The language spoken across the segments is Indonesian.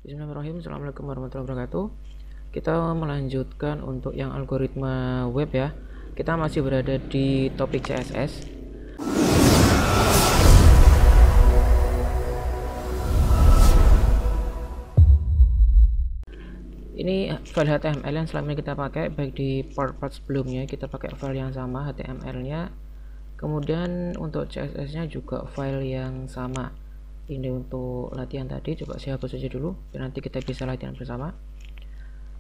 Bismillahirrahmanirrahim. Assalamualaikum warahmatullahi wabarakatuh. Kita melanjutkan untuk yang algoritma web ya. Kita masih berada di topik CSS. Ini file HTML yang selama ini kita pakai, baik di part-part sebelumnya kita pakai file yang sama HTML-nya. Kemudian untuk CSS-nya juga file yang sama. Ini untuk latihan tadi, coba saya hapus saja dulu biar nanti kita bisa latihan bersama.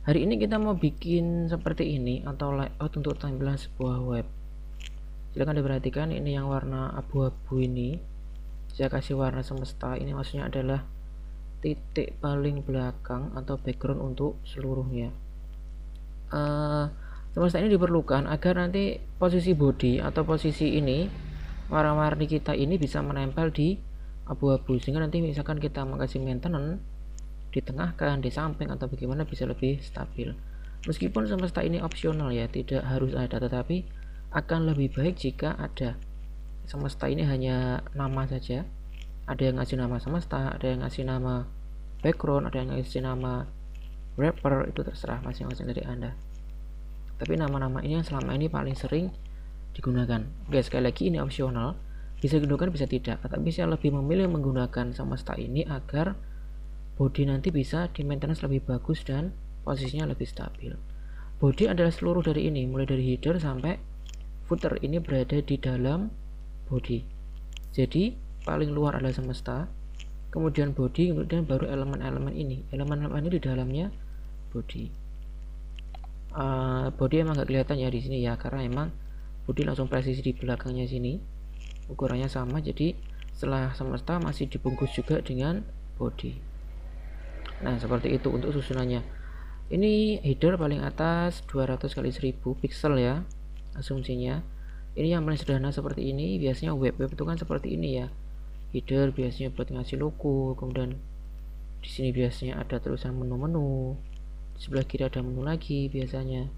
Hari ini kita mau bikin seperti ini atau layout untuk tampilan sebuah web. Silahkan diperhatikan, ini yang warna abu-abu ini saya kasih warna semesta. Ini maksudnya adalah titik paling belakang atau background untuk seluruhnya. Semesta ini diperlukan agar nanti posisi body atau posisi ini, warna-warni kita ini bisa menempel di abu-abu, sehingga nanti misalkan kita mengasih maintenance di tengah kan, di samping atau bagaimana bisa lebih stabil. Meskipun semesta ini opsional ya, tidak harus ada, tetapi akan lebih baik jika ada. Semesta ini hanya nama saja, ada yang ngasih nama semesta, ada yang ngasih nama background, ada yang ngasih nama wrapper, itu terserah masing-masing dari Anda. Tapi nama-nama ini yang selama ini paling sering digunakan. Oke, sekali lagi ini opsional, bisa digunakan bisa tidak, tapi saya lebih memilih menggunakan semesta ini agar body nanti bisa di maintenance lebih bagus dan posisinya lebih stabil. Body adalah seluruh dari ini, mulai dari header sampai footer ini berada di dalam body. Jadi paling luar adalah semesta, kemudian body, kemudian baru elemen-elemen ini. Elemen-elemen ini di dalamnya body. Body emang nggak kelihatan ya di sini ya, karena emang body langsung presisi di belakangnya sini. Ukurannya sama, jadi setelah semesta masih dibungkus juga dengan body. Nah, seperti itu untuk susunannya. Ini header paling atas 200 kali 1000 pixel ya, asumsinya. Ini yang paling sederhana seperti ini. Biasanya web itu kan seperti ini ya. Header biasanya buat ngasih logo, kemudian di sini biasanya ada tulisan menu-menu. Di sebelah kiri ada menu lagi biasanya.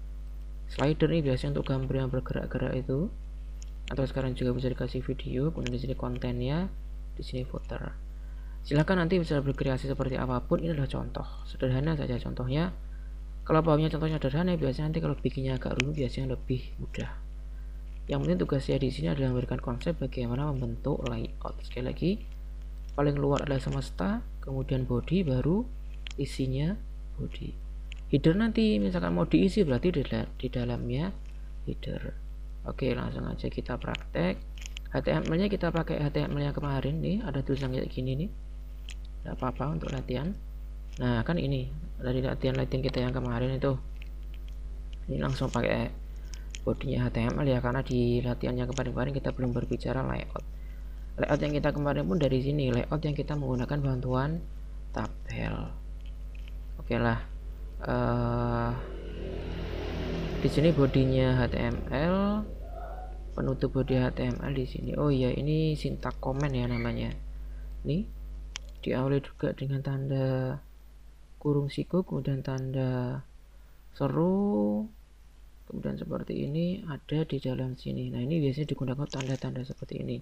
Slider ini biasanya untuk gambar yang bergerak-gerak itu. Atau sekarang juga bisa dikasih video, kemudian di sini kontennya, di sini footer. Silahkan nanti bisa berkreasi seperti apapun. Ini adalah contoh sederhana saja contohnya. Kalau bawahnya contohnya sederhana, biasanya nanti kalau bikinnya agak rumit biasanya lebih mudah. Yang penting tugas saya di sini adalah memberikan konsep bagaimana membentuk layout. Sekali lagi, paling luar adalah semesta, kemudian body, baru isinya body. Header nanti misalkan mau diisi berarti di dalamnya header. Oke, langsung aja kita praktek. HTML-nya kita pakai HTML yang kemarin nih, ada tulisan kayak gini nih. Tidak apa-apa untuk latihan. Nah, kan ini dari latihan-latihan kita yang kemarin itu. Ini langsung pakai bodinya HTML ya, karena di latihan yang kemarin kita belum berbicara layout. Layout yang kita kemarin pun dari sini, layout yang kita menggunakan bantuan tabel. Oke lah. Di sini bodinya HTML, penutup body HTML di sini. Oh iya, ini syntax comment ya namanya. Nih diawali juga dengan tanda kurung siku, kemudian tanda seru, kemudian seperti ini ada di dalam sini. Nah, ini biasanya digunakan tanda-tanda seperti ini,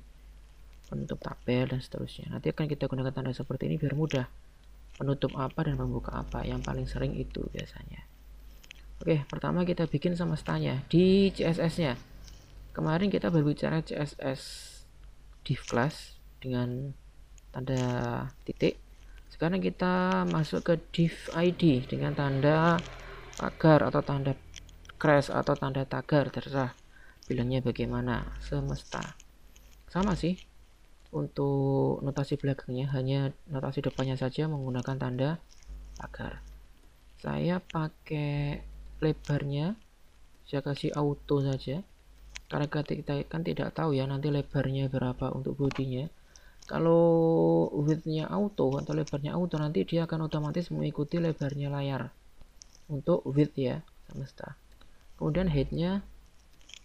penutup tabel dan seterusnya. Nanti akan kita gunakan tanda seperti ini biar mudah menutup apa dan membuka apa. Yang paling sering itu biasanya. Oke, pertama kita bikin semestanya di CSS-nya. Kemarin kita berbicara CSS div class dengan tanda titik. Sekarang kita masuk ke div ID dengan tanda tagar atau tanda crash atau tanda tagar, terserah bilangnya bagaimana. Semesta sama sih untuk notasi belakangnya, hanya notasi depannya saja menggunakan tanda tagar. Saya pakai lebarnya, saya kasih auto saja, karena kita kan tidak tahu ya nanti lebarnya berapa untuk bodinya. Kalau widthnya auto atau lebarnya auto, nanti dia akan otomatis mengikuti lebarnya layar untuk width ya, semesta. Kemudian headnya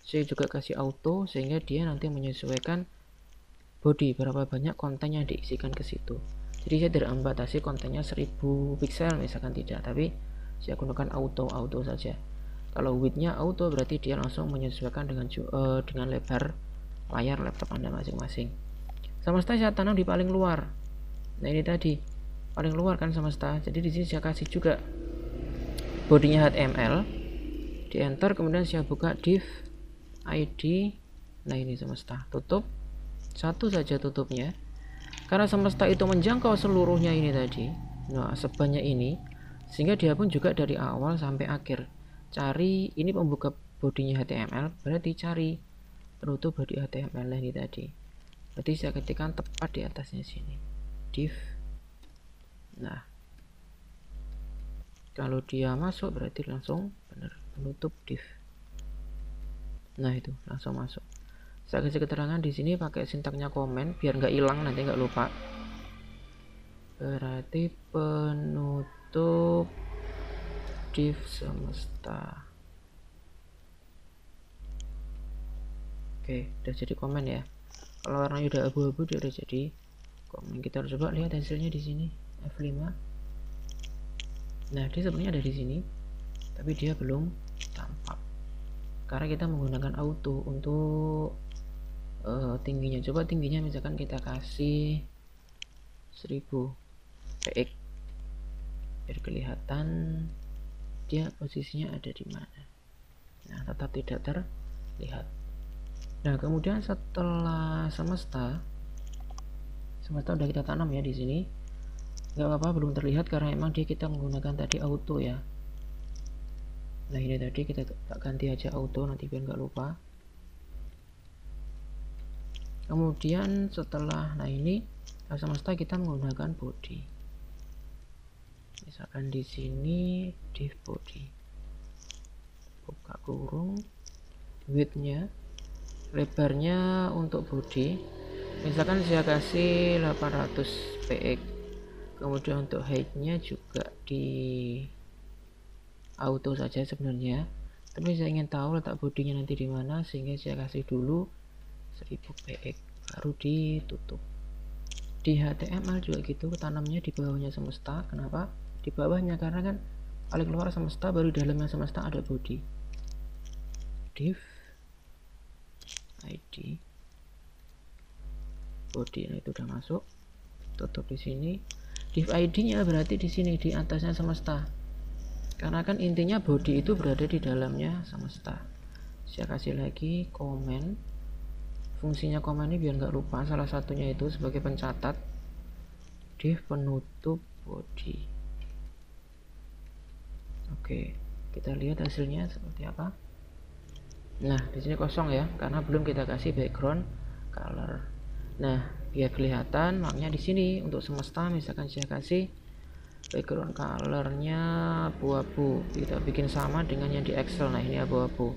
saya juga kasih auto, sehingga dia nanti menyesuaikan body berapa banyak konten yang diisikan ke situ. Jadi saya tidak membatasi kontennya 1000 pixel misalkan, tidak, tapi saya gunakan auto saja. Kalau widthnya auto berarti dia langsung menyesuaikan dengan lebar layar laptop Anda masing-masing. Semesta saya tanam di paling luar. Nah, ini tadi paling luar kan semesta. Jadi di sini saya kasih juga bodinya HTML, di enter, kemudian saya buka div ID. Nah ini semesta, tutup, satu saja tutupnya, karena semesta itu menjangkau seluruhnya ini tadi, nah sebanyak ini, sehingga dia pun juga dari awal sampai akhir cari ini pembuka bodinya HTML, berarti cari penutup body HTML ini tadi. Berarti saya ketikkan tepat di atasnya sini, div. Nah kalau dia masuk berarti langsung benar, penutup div. Nah itu langsung masuk. Saya kasih keterangan di sini pakai sintaknya komen biar nggak hilang, nanti nggak lupa. Berarti penutup div semesta. Oke, udah jadi komen ya. Kalau warnanya udah abu-abu dia udah jadi komen. Kita coba lihat hasilnya di sini, F5. Nah dia sebenarnya ada di sini, tapi dia belum tampak karena kita menggunakan auto untuk tingginya. Coba tingginya misalkan kita kasih 1000 px biar kelihatan dia posisinya ada di mana. Nah tetap tidak terlihat. Nah kemudian setelah semesta udah kita tanam ya di sini, nggak apa-apa belum terlihat karena emang dia kita menggunakan tadi auto ya. Nah ini tadi kita tak ganti aja auto nanti biar nggak lupa. Kemudian setelah nah ini semesta kita menggunakan body. Misalkan di sini div body, buka kurung, widthnya, lebarnya untuk body misalkan saya kasih 800 px. Kemudian untuk heightnya juga di auto saja sebenarnya, tapi saya ingin tahu letak bodinya nanti di mana, sehingga saya kasih dulu 1000 px baru ditutup. Di HTML juga gitu, tanamnya di bawahnya semesta. Kenapa di bawahnya? Karena kan paling luar semesta, baru di dalamnya semesta ada body. Div ID body, nah itu udah masuk, tutup di sini. Div ID-nya berarti di sini di atasnya semesta, karena kan intinya body itu berada di dalamnya semesta. Saya kasih lagi komen. Fungsinya komen ini biar nggak lupa, salah satunya itu sebagai pencatat, div penutup body. Oke, kita lihat hasilnya seperti apa. Nah di sini kosong ya, karena belum kita kasih background color. Nah biar kelihatan, makanya di sini untuk semesta misalkan saya kasih background colornya abu-abu, kita bikin sama dengan yang di Excel. Nah ini abu-abu.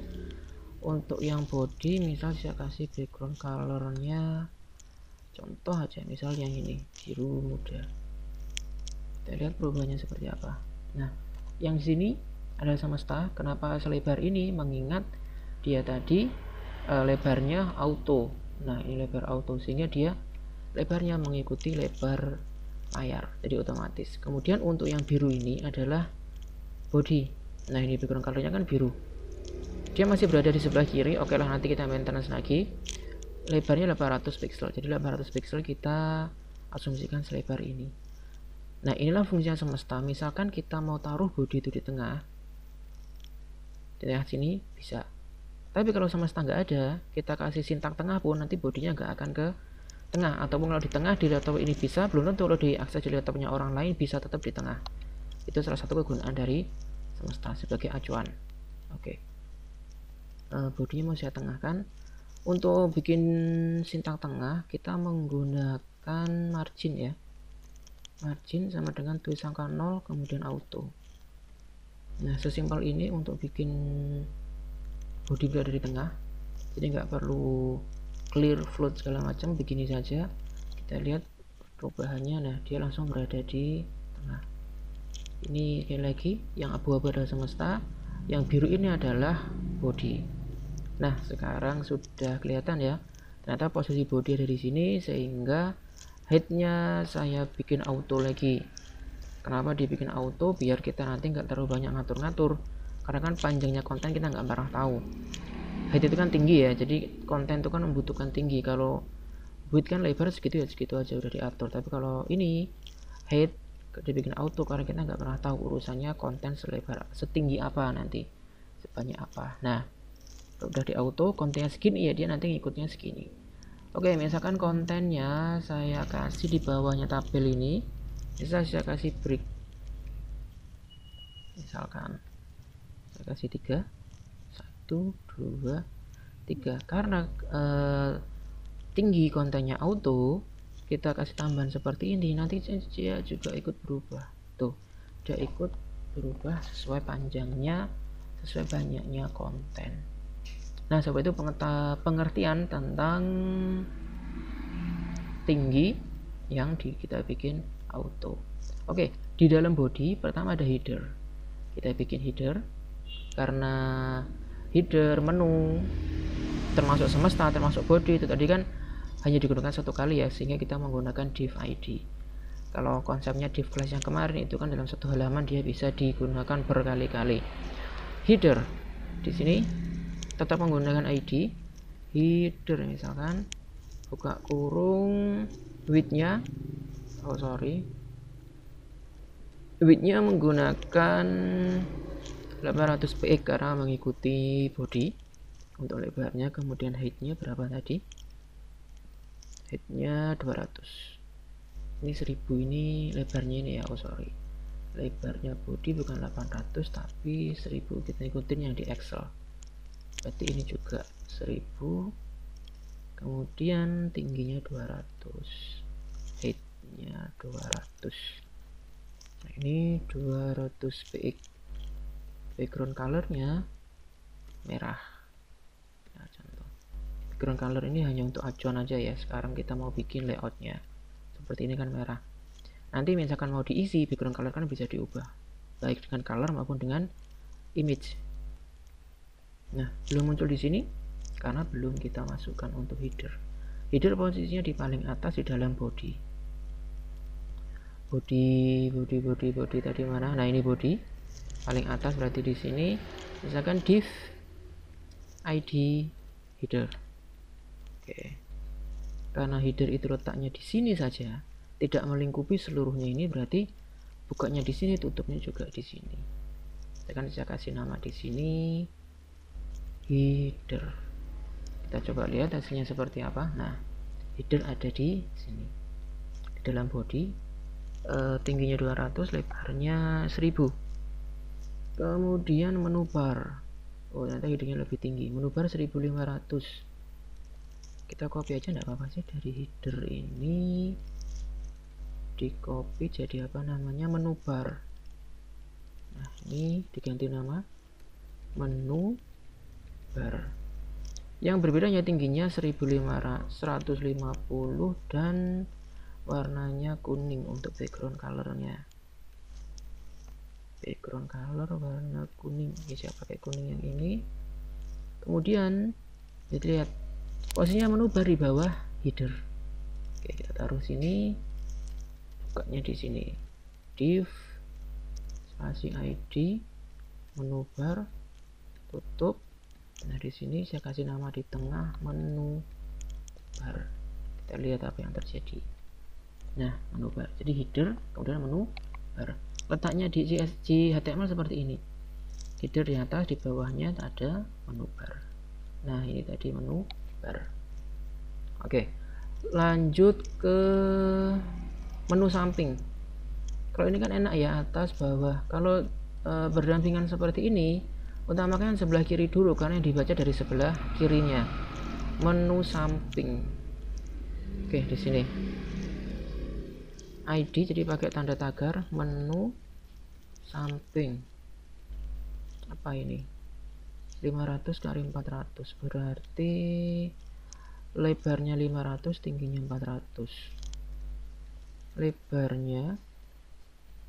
Untuk yang body misal saya kasih background colornya contoh aja, misal yang ini biru muda. Kita lihat perubahannya seperti apa. Nah yang sini ada semesta. Kenapa selebar ini? Mengingat dia tadi lebarnya auto. Nah ini lebar auto, sehingga dia lebarnya mengikuti lebar layar, jadi otomatis. Kemudian untuk yang biru ini adalah body. Nah ini background colornya kan biru, dia masih berada di sebelah kiri. Oke lah, nanti kita maintenance lagi. Lebarnya 800 pixel, jadi 800 pixel kita asumsikan selebar ini. Nah inilah fungsinya semesta. Misalkan kita mau taruh body itu di tengah sini bisa. Tapi kalau semesta nggak ada, kita kasih sintak tengah pun nanti bodinya nggak akan ke tengah. Ataupun kalau di tengah di laptop ini bisa, belum tentu kalau diakses di laptopnya orang lain bisa tetap di tengah. Itu salah satu kegunaan dari semesta sebagai acuan. Oke. Bodinya mau saya tengahkan. Untuk bikin sintak tengah kita menggunakan margin ya. Margin sama dengan tulis angka 0 kemudian auto. Nah sesimpel ini untuk bikin body berada di tengah, jadi nggak perlu clear float segala macam, begini saja. Kita lihat perubahannya. Nah dia langsung berada di tengah. Ini sekali lagi yang abu-abu adalah semesta, yang biru ini adalah body. Nah sekarang sudah kelihatan ya, ternyata posisi body ada di sini, sehingga headnya saya bikin auto lagi. Kenapa dibikin auto? Biar kita nanti nggak terlalu banyak ngatur-ngatur, karena kan panjangnya konten kita nggak pernah tahu. Height itu kan tinggi ya, jadi konten itu kan membutuhkan tinggi. Kalau width kan lebar segitu ya, segitu aja udah diatur. Tapi kalau ini height dibikin auto karena kita nggak pernah tahu urusannya konten setinggi apa nanti, sebanyak apa. Nah, kalau udah di auto kontennya segini ya dia nanti ngikutnya segini. Oke, misalkan kontennya saya kasih di bawahnya tabel ini, bisa saya kasih break, misalkan saya kasih 3, 1, 2, 3. Karena tinggi kontennya auto, kita kasih tambahan seperti ini, nanti dia juga ikut berubah. Tuh, dia ikut berubah sesuai panjangnya, sesuai banyaknya konten. Nah, seperti itu pengertian tentang tinggi yang kita bikin auto. Oke, di dalam body pertama ada header. Kita bikin header karena header menu termasuk semesta, termasuk body itu tadi kan hanya digunakan satu kali ya, sehingga kita menggunakan div id. Kalau konsepnya div class yang kemarin itu kan dalam satu halaman dia bisa digunakan berkali-kali. Header di sini tetap menggunakan id header, misalkan buka kurung widthnya widthnya menggunakan 800 px karena mengikuti body untuk lebarnya. Kemudian heightnya berapa tadi? Heightnya 200. Ini 1000, ini lebarnya ini ya, lebarnya body bukan 800 tapi 1000, kita ikutin yang di Excel. Berarti ini juga 1000, kemudian tingginya 200, heightnya 200. Nah, ini 200 px. Background colornya merah. Nah, contoh background color ini hanya untuk acuan aja ya. Sekarang kita mau bikin layoutnya seperti ini kan merah. Nanti misalkan mau diisi background color kan bisa diubah baik dengan color maupun dengan image. Nah, belum muncul di sini karena belum kita masukkan untuk header. Header posisinya di paling atas di dalam body tadi mana? Nah, ini body paling atas, berarti di sini misalkan div id header. Oke, karena header itu letaknya di sini saja, tidak melingkupi seluruhnya, ini berarti bukanya di sini, tutupnya juga di sini. Saya kasih nama di sini header. Kita coba lihat hasilnya seperti apa. Nah, header ada di sini di dalam body. Tingginya 200, lebarnya 1000. Kemudian menu bar, ternyata headernya lebih tinggi, menu bar 1500. Kita copy aja enggak apa-apa sih, dari header ini di copy jadi apa namanya, menu bar. Nah, ini diganti nama menu bar. Yang berbeda hanya tingginya 150 dan warnanya kuning untuk background colornya. Background color warna kuning, ini saya pakai kuning yang ini. Kemudian lihat posisinya menu bar di bawah header. Oke, kita taruh sini, bukanya di sini, div spasi id menu bar, tutup. Nah, di sini saya kasih nama di tengah menu bar. Kita lihat apa yang terjadi. Nah, menu bar, jadi header kemudian menu bar. Letaknya di HTML seperti ini, header di atas, di bawahnya ada menu bar. Nah, ini tadi menu bar. Oke, lanjut ke menu samping. Kalau ini kan enak ya, atas bawah. Kalau berdampingan seperti ini, utamakan sebelah kiri dulu karena yang dibaca dari sebelah kirinya. Menu samping. Oke, di sini id jadi pakai tanda tagar, menu samping. Apa ini? 500 kali 400 berarti lebarnya 500, tingginya 400. Lebarnya,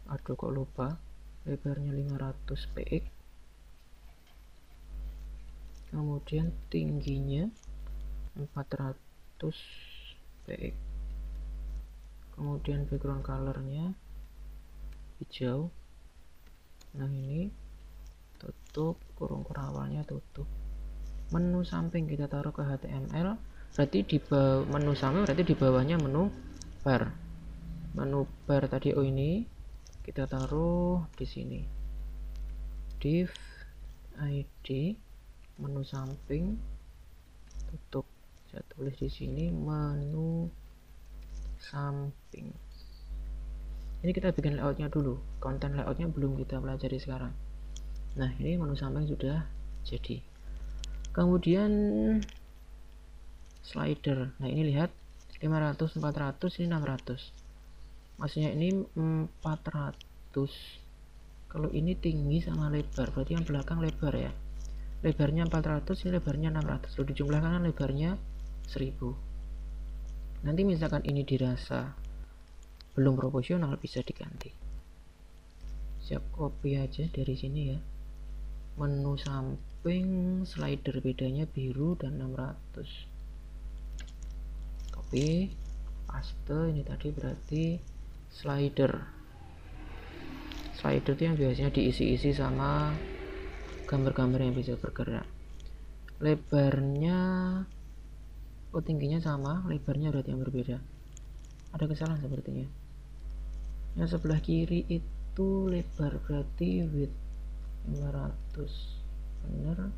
aduh kok lupa, lebarnya 500 px, kemudian tingginya 400 px, kemudian background colornya hijau. Nah, ini tutup, kurung awalnya tutup. Menu samping kita taruh ke HTML, berarti di menu samping berarti di bawahnya menu bar. Menu bar tadi ini kita taruh di sini, div id, menu samping, tutup. Saya tulis di sini menu samping. Ini kita bikin layoutnya dulu, konten layoutnya belum kita pelajari sekarang. Nah, ini menu samping sudah jadi. Kemudian slider. Nah, ini lihat 500, 400, ini 600. Maksudnya ini 400. Kalau ini tinggi sama lebar, berarti yang belakang lebar ya. Lebarnya 400, ini lebarnya 600. Lalu dijumlahkan kan lebarnya 1000. Nanti misalkan ini dirasa belum proporsional, bisa diganti. Siap, copy aja dari sini ya. Menu samping, slider bedanya biru dan 600. Copy, paste. Ini tadi berarti slider. Slider itu yang biasanya diisi-isi sama gambar-gambar yang bisa bergerak. Lebarnya, oh tingginya sama, lebarnya berarti yang berbeda. Ada kesalahan sepertinya. Yang sebelah kiri itu lebar, berarti width 500. Bener.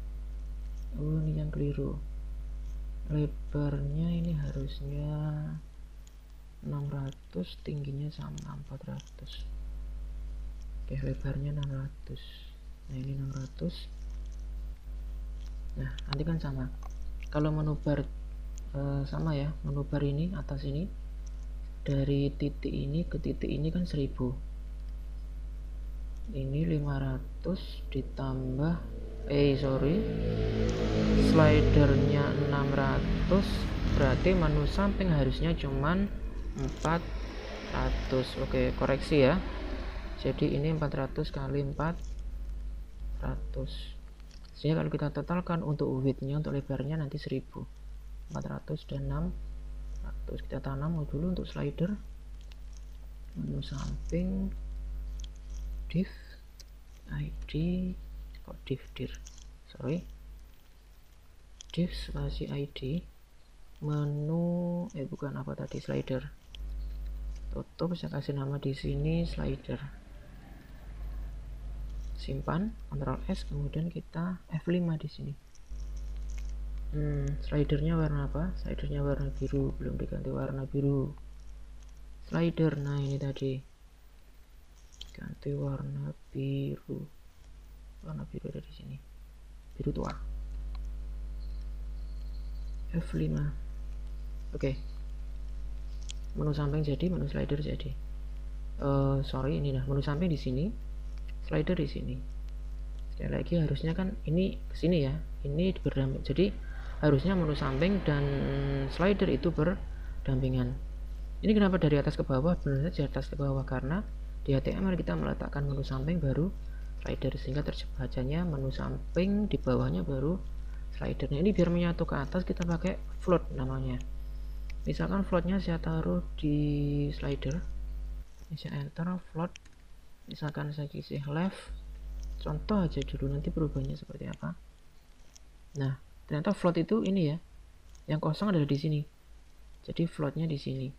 Oh, ini yang keliru. Lebarnya ini harusnya 600, tingginya sama 400. Oke, lebarnya 600. Nah, ini 600. Nah, nanti kan sama. Kalau menu bar sama ya, menu bar ini atas ini dari titik ini ke titik ini kan 1000. Ini 500 ditambah slidernya 600, berarti menu samping harusnya cuman 400. Oke, koreksi ya. Jadi ini 400 kali 400. Sehingga kalau kita totalkan untuk widthnya, untuk lebarnya nanti 1000. 400 dan 600. Kita tanam dulu untuk slider. Menu samping, div id, kok div dir, sorry, div spasi id, menu bukan apa tadi, slider. Tutup, saya kasih nama di sini slider. Simpan, Ctrl S, kemudian kita F5 di sini. Slidernya warna apa? Slidernya warna biru, belum diganti warna biru. Slider, nah ini tadi ganti warna biru. Warna biru ada di sini, biru tua. F5. Oke. Menu samping jadi, menu slider jadi. Sorry, ini dah menu samping di sini, slider di sini. Sekali lagi harusnya kan ini ke sini ya. Ini berdampingan. Jadi harusnya menu samping dan slider itu berdampingan. Ini kenapa dari atas ke bawah? Benar saja atas ke bawah, karena di HTML kita meletakkan menu samping baru slider, sehingga terbacanya menu samping, di bawahnya baru slider. Nah, ini biar menyatu ke atas kita pakai float namanya. Misalkan floatnya saya taruh di slider, ini saya enter float, misalkan saya kasih left, contoh aja dulu, nanti perubahannya seperti apa. Nah, ternyata float itu ini ya, yang kosong adalah di sini, jadi floatnya di sini.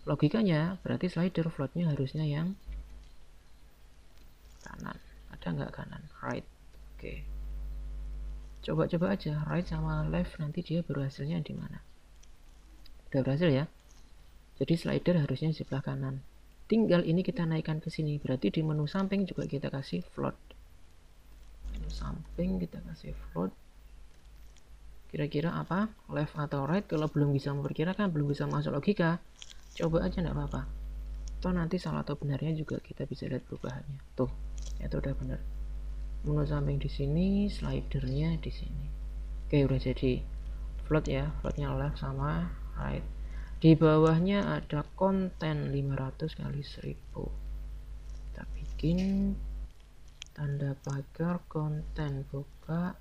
Logikanya berarti slider floatnya harusnya yang kanan. Ada nggak kanan? Right. Oke. Coba-coba aja right sama left, nanti dia berhasilnya di mana. Udah berhasil ya. Jadi slider harusnya di sebelah kanan. Tinggal ini kita naikkan ke sini. Berarti di menu samping juga kita kasih float. Menu samping kita kasih float. Kira-kira apa? Left atau right? Kalau belum bisa memperkirakan, belum bisa masuk logika, coba aja, nggak apa-apa. Toh nanti salah atau benarnya juga kita bisa lihat perubahannya. Tuh, itu udah benar. Menu samping di sini, slidernya di sini. Oke, udah jadi float ya, floatnya left sama right. Di bawahnya ada konten 500 kali 1000. Kita bikin tanda pagar konten, buka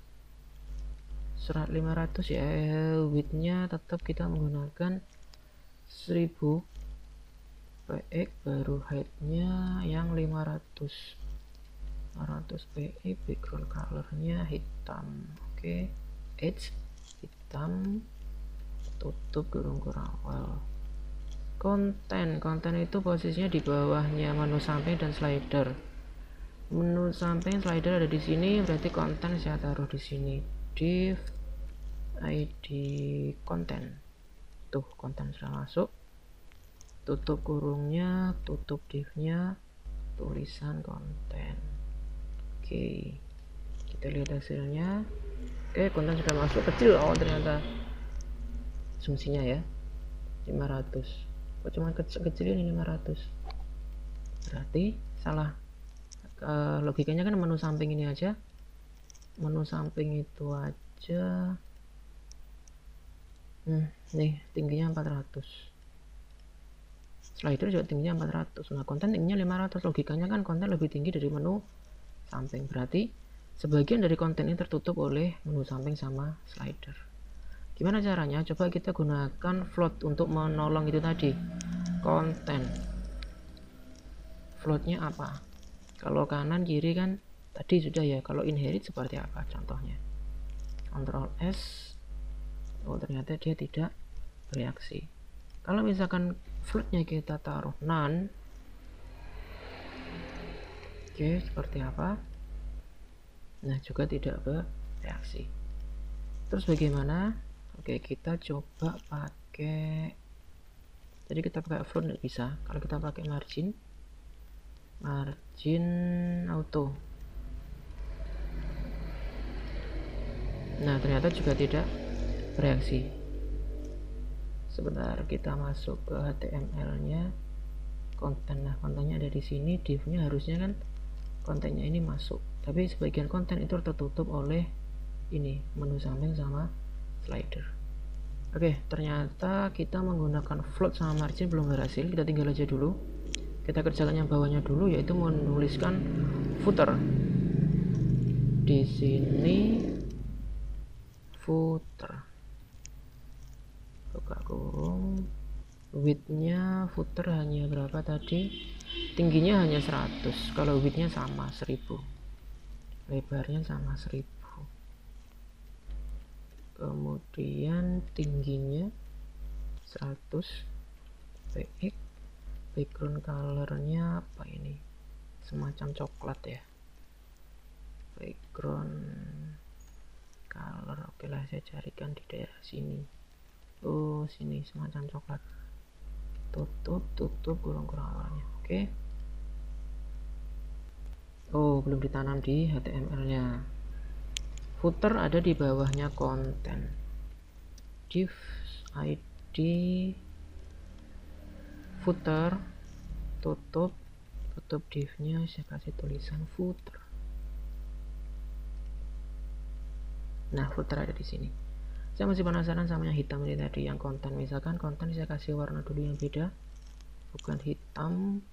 serat 500 ya. Widthnya tetap kita menggunakan 1000 px, baru heightnya yang 500 px, background colornya hitam. Oke, edge hitam, tutup kurung kurawal. konten itu posisinya di bawahnya menu samping dan slider. Menu samping slider ada di sini, berarti konten saya taruh di sini. Div id konten. Tuh, konten sudah masuk. Tutup kurungnya, tutup divnya, tulisan konten. Oke, kita lihat hasilnya. Oke, konten sudah masuk. Kecil ternyata asumsinya ya, 500. Kok cuma kecil ini 500? Berarti salah. Logikanya kan menu samping ini aja, menu samping itu aja. Nih tingginya 400, slider juga tingginya 400. Nah, konten tingginya 500. Logikanya kan konten lebih tinggi dari menu samping, berarti sebagian dari konten ini tertutup oleh menu samping sama slider. Gimana caranya? Coba kita gunakan float untuk menolong itu tadi. Konten floatnya apa? Kalau kanan kiri kan tadi sudah ya. Kalau inherit seperti apa contohnya? Ctrl S. Oh, ternyata dia tidak bereaksi. Kalau misalkan floatnya kita taruh none, oke, seperti apa? Nah, juga tidak bereaksi. Terus bagaimana? Oke, kita coba pakai, jadi kita pakai float nggak bisa. Kalau kita pakai margin auto, nah ternyata juga tidak bereaksi. Sebentar, kita masuk ke HTML nya konten. Nah, kontennya ada di sini, div-nya harusnya kan kontennya ini masuk, tapi sebagian konten itu tertutup oleh ini menu samping sama slider. Oke, ternyata kita menggunakan float sama margin belum berhasil. Kita tinggal aja dulu, kita kerjakan yang bawahnya dulu, yaitu menuliskan footer. Di sini footer, buka kurung, widthnya footer hanya berapa tadi? Tingginya hanya 100, kalau widthnya sama 1000, lebarnya sama 1000. Kemudian tingginya 100 px. Background colornya apa ini? Semacam coklat ya. Background color, oke lah, saya carikan di daerah sini. Oh, sini semacam coklat. Tutup kurung awalnya. Oke. Oh, belum ditanam di HTML nya. Footer ada di bawahnya konten. Div id footer, tutup divnya, saya kasih tulisan footer. Nah, footer ada di sini. Saya masih penasaran sama yang hitam ini tadi, yang konten. Misalkan konten saya kasih warna dulu yang beda, bukan hitam.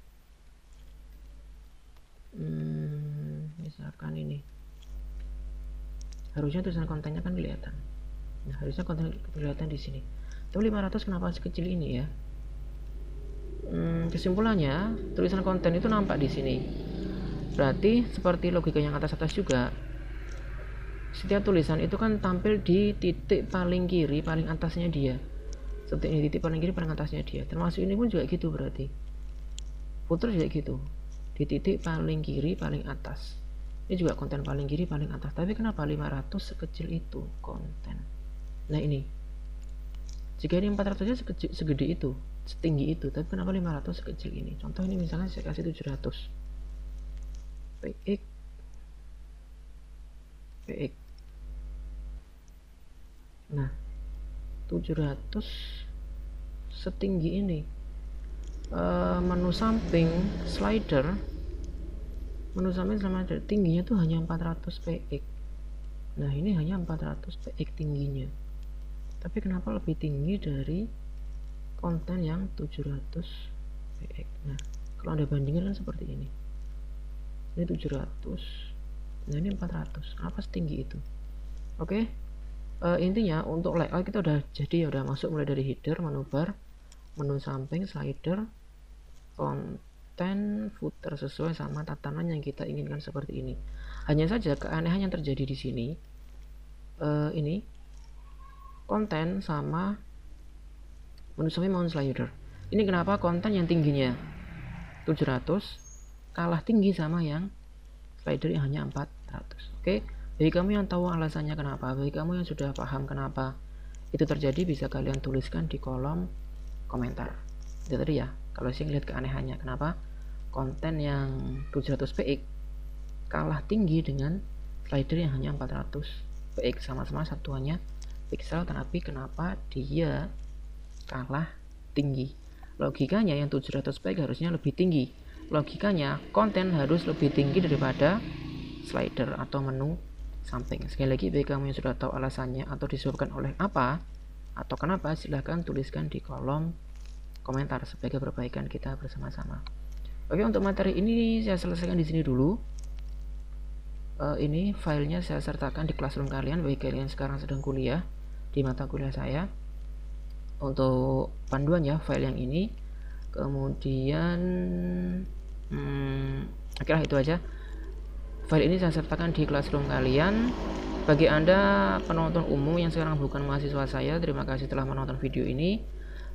Misalkan ini, harusnya tulisan kontennya kan kelihatan. Nah, harusnya konten kelihatan di sini. Tapi 500 kenapa sekecil ini ya? Kesimpulannya, tulisan konten itu nampak di sini. Berarti seperti logika yang atas juga, setiap tulisan itu kan tampil di titik paling kiri paling atasnya dia. Seperti ini, titik paling kiri paling atasnya dia. Termasuk ini pun juga gitu, berarti footer juga gitu, di titik paling kiri paling atas. Ini juga konten paling kiri paling atas. Tapi kenapa 500 sekecil itu konten? Nah, ini jika ini 400 aja segede itu, setinggi itu, tapi kenapa 500 sekecil ini? Contoh ini misalnya saya kasih 700 px. Nah, 700 setinggi ini. Menu samping slider, tingginya tuh hanya 400 px. Nah, ini hanya 400 px tingginya, tapi kenapa lebih tinggi dari konten yang 700 px? Nah, kalau Anda bandingkan kan seperti ini 700, nah ini 400, kenapa setinggi itu? Oke. Intinya untuk layout kita udah jadi, udah masuk mulai dari header, menu bar, menu samping, slider, konten, footer sesuai sama tatanan yang kita inginkan seperti ini. Hanya saja keanehan yang terjadi di sini, ini konten sama menu samping, menu slider Ini kenapa konten yang tingginya 700 kalah tinggi sama yang slider yang hanya 400. Oke, bagi kamu yang tahu alasannya kenapa, bagi kamu yang sudah paham kenapa itu terjadi, bisa kalian tuliskan di kolom komentar. Itu tadi ya, kalau saya ngeliat keanehannya kenapa konten yang 700 px kalah tinggi dengan slider yang hanya 400 px, sama-sama satuannya pixel, tapi kenapa dia kalah tinggi? Logikanya yang 700 px harusnya lebih tinggi, logikanya konten harus lebih tinggi daripada slider atau menu samping. Sekali lagi, bagi kamu yang sudah tahu alasannya atau disebabkan oleh apa atau kenapa, silahkan tuliskan di kolom komentar sebagai perbaikan kita bersama-sama. Oke, untuk materi ini saya selesaikan di sini dulu. Ini filenya saya sertakan di Classroom kalian bagi kalian sekarang sedang kuliah di mata kuliah saya. Untuk panduannya file yang ini, kemudian akhirnya itu aja. File ini saya sertakan di Classroom kalian. Bagi Anda penonton umum yang sekarang bukan mahasiswa saya, terima kasih telah menonton video ini.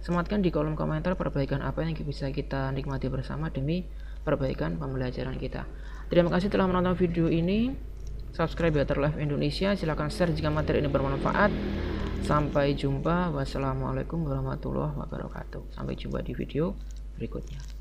Sematkan di kolom komentar perbaikan apa yang bisa kita nikmati bersama demi perbaikan pembelajaran kita. Terima kasih telah menonton video ini. Subscribe Better Life Indonesia. Silahkan share jika materi ini bermanfaat. Sampai jumpa. Wassalamualaikum warahmatullahi wabarakatuh. Sampai jumpa di video berikutnya.